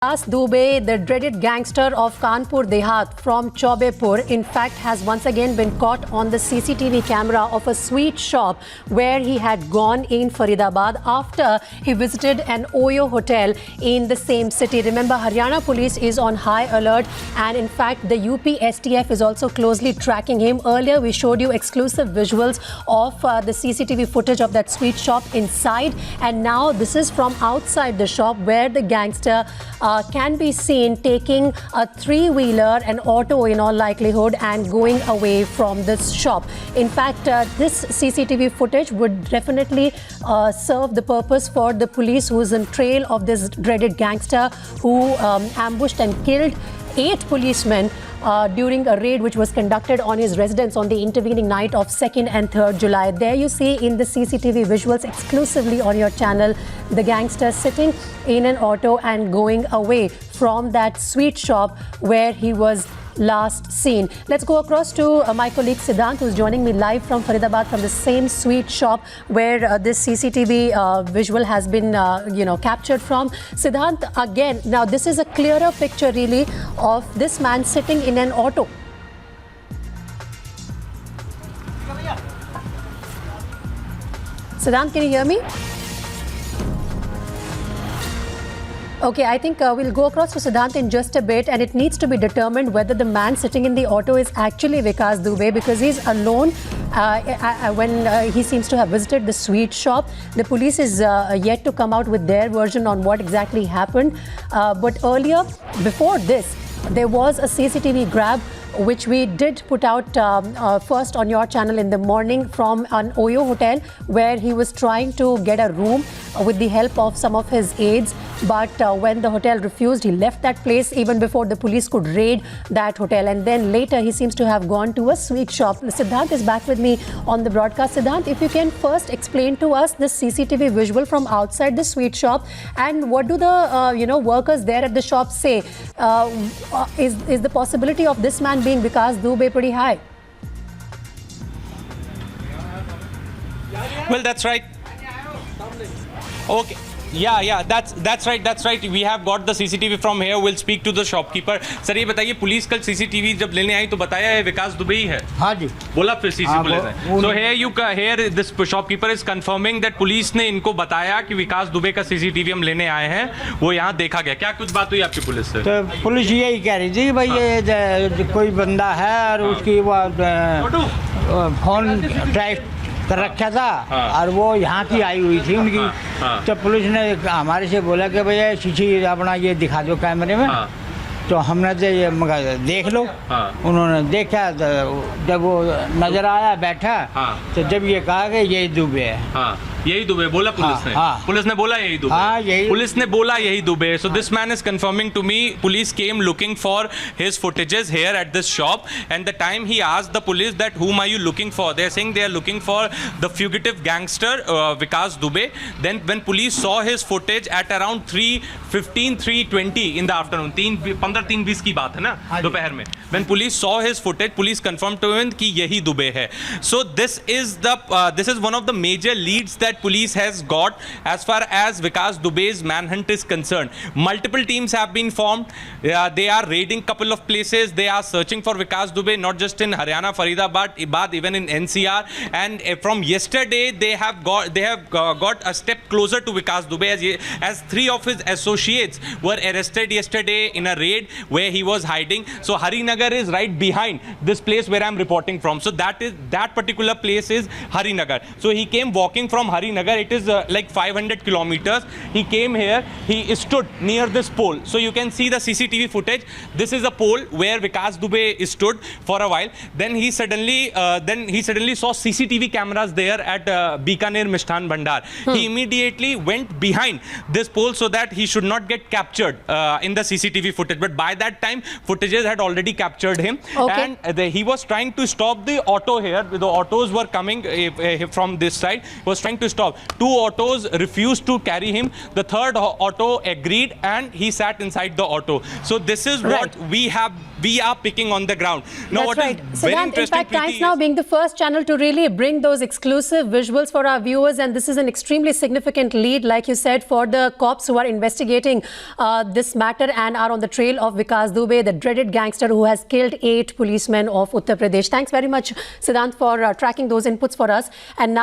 Vikas Dubey, the dreaded gangster of Kanpur Dehat from Chaubepur, in fact has once again been caught on the CCTV camera of a sweet shop where he had gone in Faridabad after he visited an Oyo hotel in the same city. Remember, Haryana police is on high alert, and in fact the UP STF is also closely tracking him. Earlier we showed you exclusive visuals of the CCTV footage of that sweet shop inside, and now this is from outside the shop where the gangster can be seen taking a three-wheeler, an auto in all likelihood, and going away from this shop. In fact, this CCTV footage would definitely serve the purpose for the police who is in trail of this dreaded gangster who ambushed and killed 8 policemen during a raid which was conducted on his residence on the intervening night of 2nd and 3rd July. There you see in the CCTV visuals exclusively on your channel the gangster sitting in an auto and going away from that sweet shop where he was last seen. Let's go across to my colleague Siddhant, who's joining me live from Faridabad from the same sweet shop where this CCTV visual has been captured from. Siddhant, again, now this is a clearer picture really of this man sitting in an auto. Siddhant, can you hear me? Okay, I think we'll go across to Siddhant in just a bit, and it needs to be determined whether the man sitting in the auto is actually Vikas Dubey, because he's alone when he seems to have visited the sweet shop. The police is yet to come out with their version on what exactly happened. But earlier, before this, there was a CCTV grab which we did put out first on your channel in the morning from an Oyo hotel where he was trying to get a room with the help of some of his aides. But when the hotel refused, he left that place even before the police could raid that hotel. And then later he seems to have gone to a sweet shop. Siddhant is back with me on the broadcast. Siddhant, if you can first explain to us the CCTV visual from outside the sweet shop, and what do the workers there at the shop say? Is the possibility of this man being Vikas Dubey pretty high? Well, that's right. Okay. Yeah, that's right. We have got the CCTV from here. We'll speak to the shopkeeper. Sir ये बताइए, police कल CCTV जब लेने आई तो बताया है विकास दुबे ही है? हाँ जी. बोला फिर CCTV पुलिस ने. So here this shopkeeper is confirming that police ने इनको बताया कि विकास दुबे का CCTV हम लेने आए हैं, वो यहाँ देखा गया. क्या कुछ बात हुई आपकी पुलिस से? तो पुलिस यही कह रही थी भाई ये कोई बंदा है और उसकी फोन ट्रैक कर रखा था और वो यहाँ की आई हुई थी उनकी. तो पुलिस ने हमारे से बोला कि भैया शीशी अपना ये दिखा दो कैमरे में. तो हमने तो ये देख लो. उन्होंने देखा तो जब वो नजर आया बैठा तो जब ये कहा कि यही दुबे है. यही दुबे बोला पुलिस ने. पुलिस ने बोला यही दुबे. पुलिस ने बोला यही Dubey. So this man is confirming to me police came looking for his footages here at this shop, and the time he asked the police that whom are you looking for, they are saying they are looking for the fugitive gangster Vikas Dubey. Then when police saw his footage at around 3:15 3:20 in the afternoon, 3:20 की बात है ना दोपहर में, when police saw his footage, police confirmed to him कि यही दुबे है. So this is one of the major leads that police has got as far as Vikas Dubey's manhunt is concerned. Multiple teams have been formed. They are raiding couple of places. They are searching for Vikas Dubey, not just in Haryana, Faridabad, even in NCR. And from yesterday, they have got a step closer to Vikas Dubey as 3 of his associates were arrested yesterday in a raid where he was hiding. So Harinagar is right behind this place where I am reporting from. So that particular place is Harinagar. So he came walking from Harinagar. It is like 500 kilometers. He came here. He stood near this pole. So you can see the CCTV footage. This is a pole where Vikas Dubey stood for a while. Then he suddenly saw CCTV cameras there at Bikaner Mishtan Bhandar. He immediately went behind this pole so that he should not get captured in the CCTV footage. But by that time, footages had already captured him. Okay. And he was trying to stop the auto here. The autos were coming from this side. He was trying to to stop. 2 autos refused to carry him. The third auto agreed and he sat inside the auto. So this is what we are picking on the ground. Now, That's what right. is very Siddhant, in interesting, fact, Times Preeti, Now is- being the first channel to really bring those exclusive visuals for our viewers, and this is an extremely significant lead, like you said, for the cops who are investigating this matter and are on the trail of Vikas Dubey, the dreaded gangster who has killed 8 policemen of Uttar Pradesh. Thanks very much, Siddhant, for tracking those inputs for us. And now